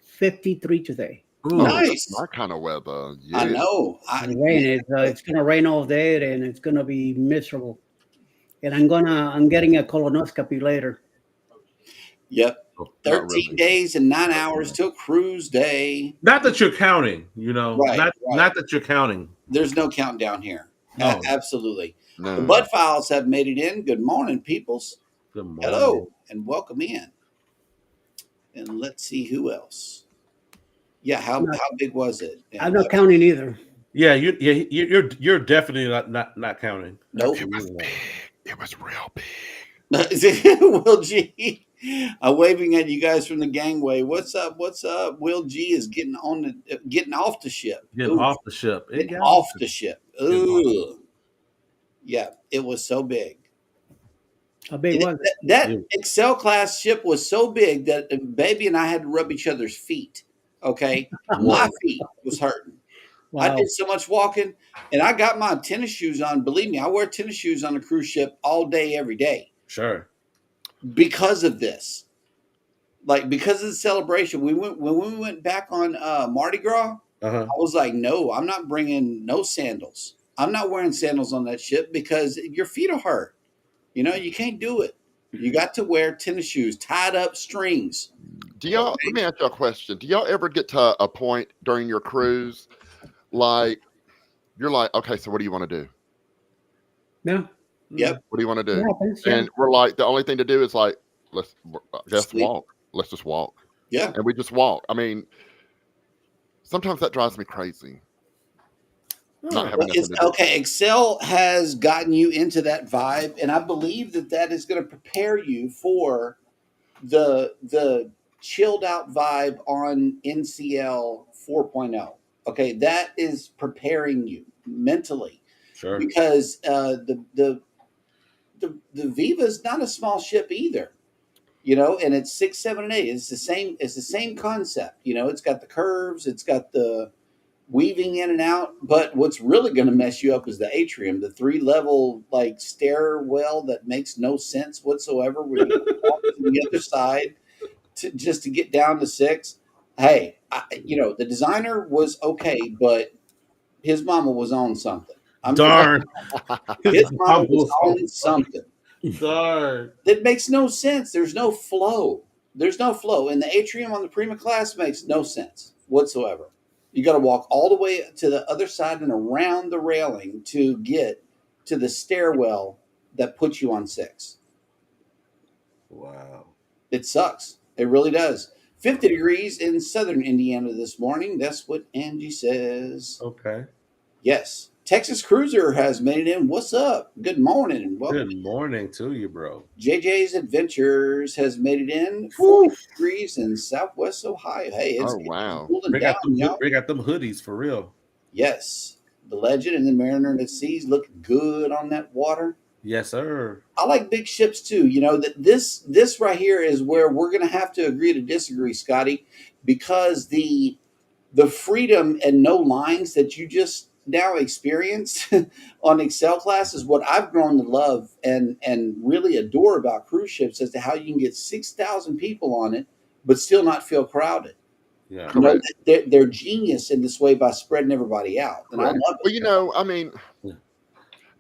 53 today. Ooh. Nice. My kind of weather. Yeah. I know. It's gonna rain all day, and it's gonna be miserable. And I'm getting a colonoscopy later. Yep. Oh, 13 days and 9 hours till cruise day. Not that you're counting, Right, not that you're counting. There's no countdown here. No. Absolutely. No. The Bud Files have made it in. Good morning, peoples. Good morning. Hello and welcome in. And let's see who else. Yeah, how big was it? I'm not counting either. Yeah, you're definitely not counting. Nope. It was big. It was real big. Will G, I'm waving at you guys from the gangway. What's up? What's up? Will G is getting off the ship. Getting off the ship. Getting off the ship. Ooh. Yeah, it was so big. How big was it? That Yeah. Excel class ship was so big that baby and I had to rub each other's feet. Okay, my feet was hurting. I Wow. did so much walking, and I got my tennis shoes on. Believe me, I wear tennis shoes on a cruise ship all day, every day Sure. because of this. Like because of the celebration, when we went back on Mardi Gras. Uh-huh. I was like, no, I'm not bringing no sandals. I'm not wearing sandals on that ship because your feet will hurt. You know, you can't do it. You got to wear tennis shoes, tied up strings. Do y'all? Let me ask y'all a question. Do y'all ever get to a point during your cruise, like you're like, okay, so what do you want to do? No. Yep. What do you want to It do? happens, yeah. And we're like, the only thing to do is like, let's just Sleep. walk. Let's just walk, Yeah. and we just walk. I mean, sometimes that drives me crazy. Not having nothing It's to do. okay. Excel has gotten you into that vibe, and I believe that is going to prepare you for the chilled out vibe on NCL 4.0. Okay, that is preparing you mentally Sure. because the Viva is not a small ship either. You know, and it's 6, 7, and 8. It's the same. It's the same concept. You know, it's got the curves. It's got the weaving in and out. But what's really going to mess you up is the atrium, the 3-level like stairwell that makes no sense whatsoever. Where you walk to the other side just to get down to 6. Hey, the designer was okay, but his mama was on something. Darn. His mama was on something. Darn. It makes no sense. There's no flow. There's no flow. And the atrium on the Prima class makes no sense whatsoever. You got to walk all the way to the other side and around the railing to get to the stairwell that puts you on 6. Wow. It sucks. It really does. 50 degrees in southern Indiana this morning. That's what Angie says. Okay. Yes. Texas Cruiser has made it in. What's up? Good morning and welcome. Good morning to you, bro. JJ's Adventures has made it in. 40 degrees in Southwest Ohio. Hey, it's wow. cooling Bring down, y'all. out them hoodies for real. Yes. The Legend and the Mariner in the Seas look good on that water. Yes, sir. I like big ships too. You know, that this right here is where we're gonna have to agree to disagree, Scotty, because the freedom and no lines that you just now experience on Excel class is what I've grown to love and really adore about cruise ships as to how you can get 6,000 people on it but still not feel crowded. Yeah. You know, they're genius in this way by spreading everybody out. And I love it. Well, you know, I mean,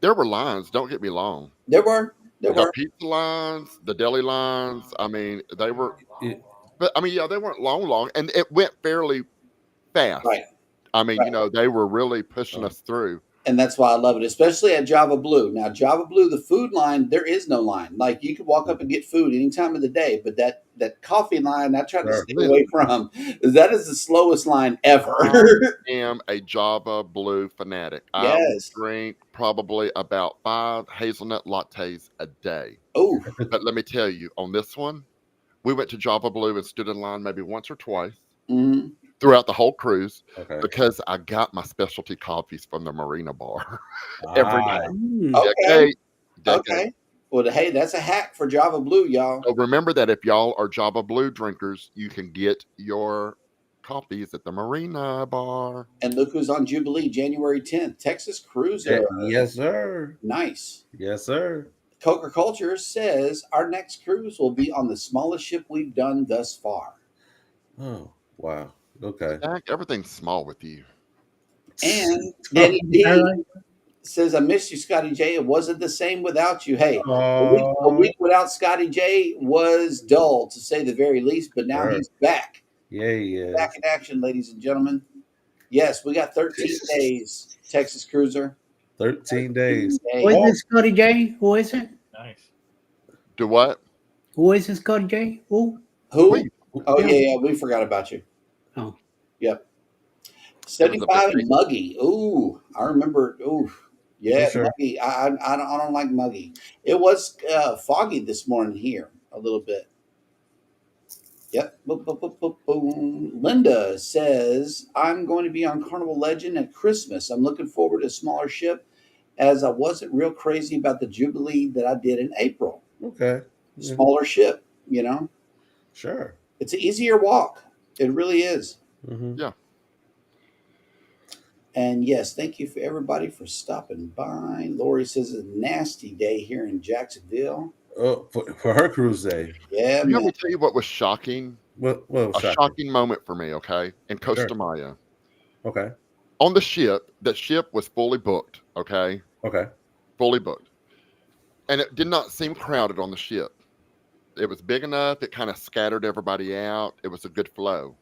there were lines. Don't get me wrong. There were. The pizza lines, the deli lines. I mean, they were. But I mean, yeah, they weren't long, and it went fairly fast. Right. I mean, you know, they were really pushing us through. And that's why I love it, especially at Java Blue. Now, Java Blue, the food line, there is no line. Like you can walk up and get food any time of the day, but that coffee line, I try to stay away from. That is the slowest line ever. I am a Java Blue fanatic. Yes. I will drink probably about 5 hazelnut lattes a day. Oh, But let me tell you, on this one, we went to Java Blue and stood in line maybe once or twice throughout the whole cruise because I got my specialty coffees from the Marina bar every day. Okay. Well, hey, that's a hack for Java Blue, y'all. So remember that if y'all are Java Blue drinkers, you can get your coffees at the Marina bar. And look who's on Jubilee, January 10th, Texas Cruiser. Yes, sir. Nice. Yes, sir. Coker Culture says our next cruise will be on the smallest ship we've done thus far. Oh, wow. Okay. Jack, everything's small with you. And Eddie D says, I miss you, Scotty J. It wasn't the same without you. Hey, a week without Scotty J was dull, to say the very least, but now he's back. Yeah. Back in action, ladies and gentlemen. Yes, we got 13 days, Texas Cruiser. 13 days. Who is this, Scotty J? Who is it? Nice. Do what? Who is this, Scotty J? Who? Oh, yeah, we forgot about you. Oh. Yep. 75 and Muggy. Ooh, I remember. Ooh, yeah, sure. Muggy. I don't like Muggy. It was foggy this morning here a little bit. Yep. Boom, boom, boom, boom, boom. Linda says, I'm going to be on Carnival Legend at Christmas. I'm looking forward to a smaller ship as I wasn't real crazy about the Jubilee that I did in April. Okay. Yeah. Smaller ship, you know. Sure. It's an easier walk. It really is. Mm-hmm. Yeah. And yes, thank you for everybody for stopping by. Lori says it's a nasty day here in Jacksonville. Oh, for her cruise day. Yeah, You want man. me to tell you what was shocking? What was A shocking? shocking moment for me, okay? In Costa Sure. Maya. Okay. On the ship, that ship was fully booked, okay? Okay. Fully booked. And it did not seem crowded on the ship. It was big enough, it kind of scattered everybody out. It was a good flow.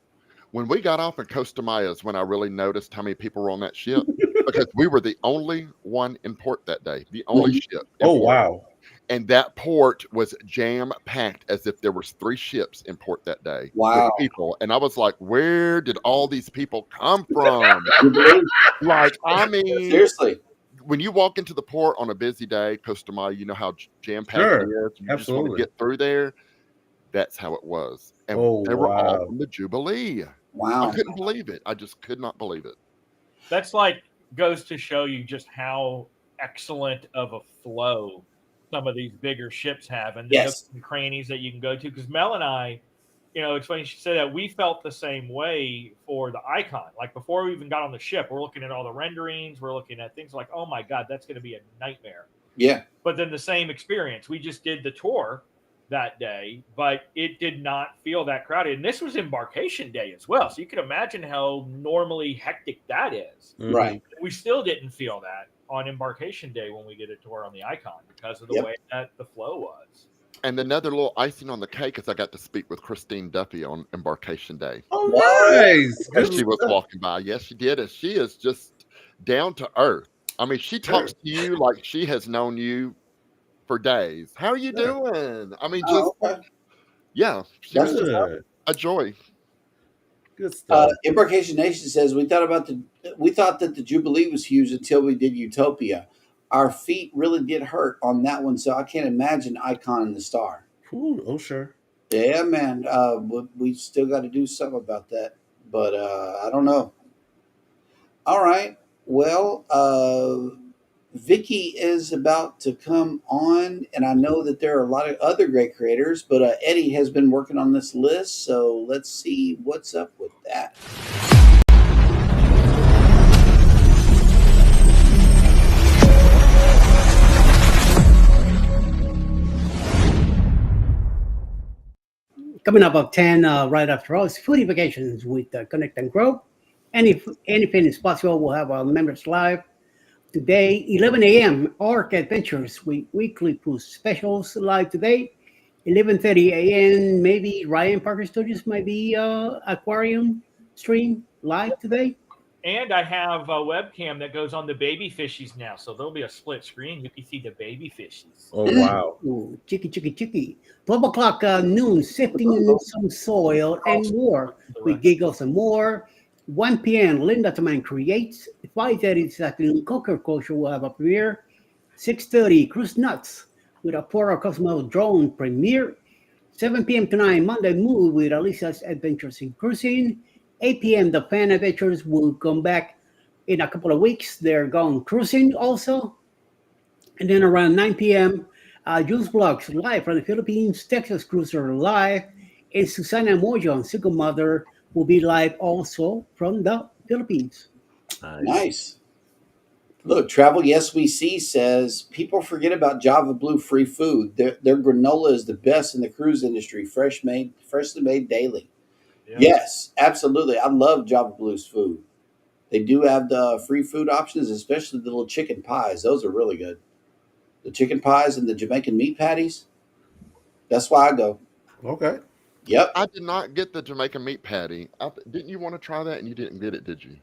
When we got off in Costa Maya is when I really noticed how many people were on that ship because we were the only one in port that day, the only ship in Oh port. wow. And that port was jam packed as if there was 3 ships in port that day with Wow. people. And I was like, where did all these people come from? You believe? Like, I mean, Seriously. when you walk into the port on a busy day, Costa Maya, you know how jam packed it Sure. is. You just want to Absolutely. get through there. That's how it was. And Oh they were all wow. from the Jubilee. I Wow. couldn't believe it. I just could not believe it. That's like goes to show you just how excellent of a flow some of these bigger ships have, and the nooks Yes. and crannies that you can go to. Because Mel and I, it's funny she said that we felt the same way for the Icon. Like before we even got on the ship, we're looking at all the renderings, we're looking at things like, oh my god, that's going to be a nightmare. Yeah. But then the same experience, we just did the tour that day, but it did not feel that crowded. And this was embarkation day as well. So you can imagine how normally hectic that is. Mhm. Right. We still didn't feel that on embarkation day when we did a tour on the Icon because of the Yep. way that the flow was. And another little icing on the cake is I got to speak with Christine Duffy on embarkation day Oh Wow. nice. as Good she was stuff. walking by. Yes, she did. And she is just down to earth. I mean, she talks to you like she has known you for days. How are you Sure. doing? I mean, just, Oh, okay. yeah, she was That's just Good. a joy. Good stuff. Embarkation Nation says we thought that the Jubilee was huge until we did Utopia. Our feet really did hurt on that one, so I can't imagine Icon and the Star. Ooh, oh sure. Yeah, man. We still got to do something about that, but I don't know. All right. Well, Vicky is about to come on, and I know that there are a lot of other great creators, but Eddie has been working on this list, so let's see what's up with that. Coming up at 10 right after us, foodie vacations with Connect and Grow. And if anything is possible, we'll have our members live today, 11 a.m. Arc Adventures with weekly cruise specials live today. 11:30 a.m. Maybe Ryan Parker Studios might be aquarium stream live today. And I have a webcam that goes on the baby fishies now. So there'll be a split screen. You can see the baby fishies. Oh wow. Ooh, chicky. 12 o'clock noon, sifting some soil and more with giggles and more. 1 p.m. Linda Taman creates. 5:30 this afternoon, Cocker Culture will have a premiere. 6:30 Cruise Nuts with a Port Cosmo drone premiere. 7 p.m. tonight, Monday Move with Alicia's Adventures in Cruising. 8 p.m. The Fan Adventures will come back in a couple of weeks. They're going cruising also. And then around 9 p.m., Juice Vlogs live from the Philippines, Texas Cruiser live, and Susana Mojo, Single Mother, will be live also from the Philippines. Nice. Look, Travel Yes We See says people forget about Java Blue free food. Their granola is the best in the cruise industry, freshly made daily. Yeah. Yes, absolutely. I love Java Blue's food. They do have the free food options, especially the little chicken pies. Those are really good. The chicken pies and the Jamaican meat patties. That's why I go. Okay. Yep, I did not get the Jamaican meat patty. Didn't you want to try that and you didn't get it, did you?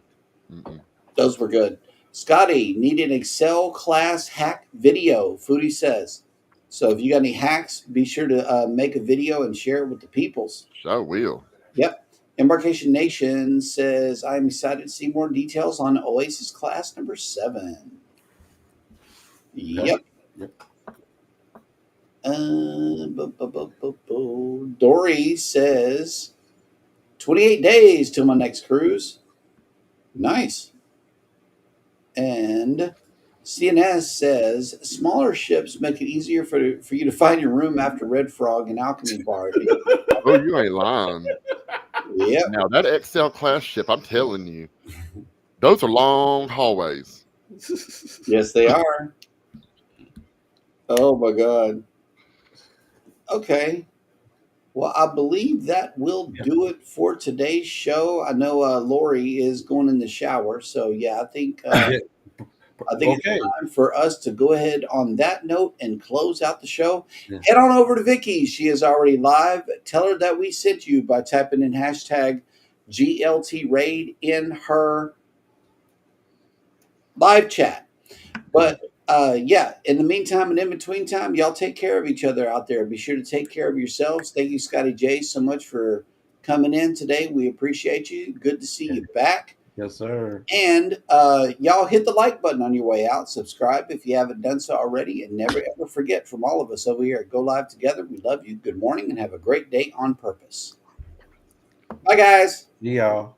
Mm-mm. those were good. Scotty, need an Excel class hack video, Foodie says. So if you got any hacks, be sure to make a video and share it with the peoples. So will. Yep. Embarkation Nation says, I'm excited to see more details on Oasis class number 7. Yep. Dory says, 28 days till my next cruise. Nice. And CNS says smaller ships make it easier for you to find your room after Red Frog and Alchemy Bar. Oh, you ain't lying. Yep. Now that XL class ship, I'm telling you, those are long hallways. Yes, they are. Oh my God. Okay. Well, I believe that will do it for today's show. I know Lori is going in the shower, so yeah, I think Okay. it's time for us to go ahead on that note and close out the show. Yeah. Head on over to Vicky. She is already live. Tell her that we sent you by typing in hashtag GLT Raid in her live chat. But yeah, in the meantime and in between time, y'all take care of each other out there. Be sure to take care of yourselves. Thank you, Scotty J, so much for coming in today. We appreciate you. Good to see you back. Yes, sir. And y'all hit the like button on your way out. Subscribe if you haven't done so already. And never, ever forget, from all of us over here at Go Live Together, we love you. Good morning and have a great day on purpose. Bye, guys. See y'all.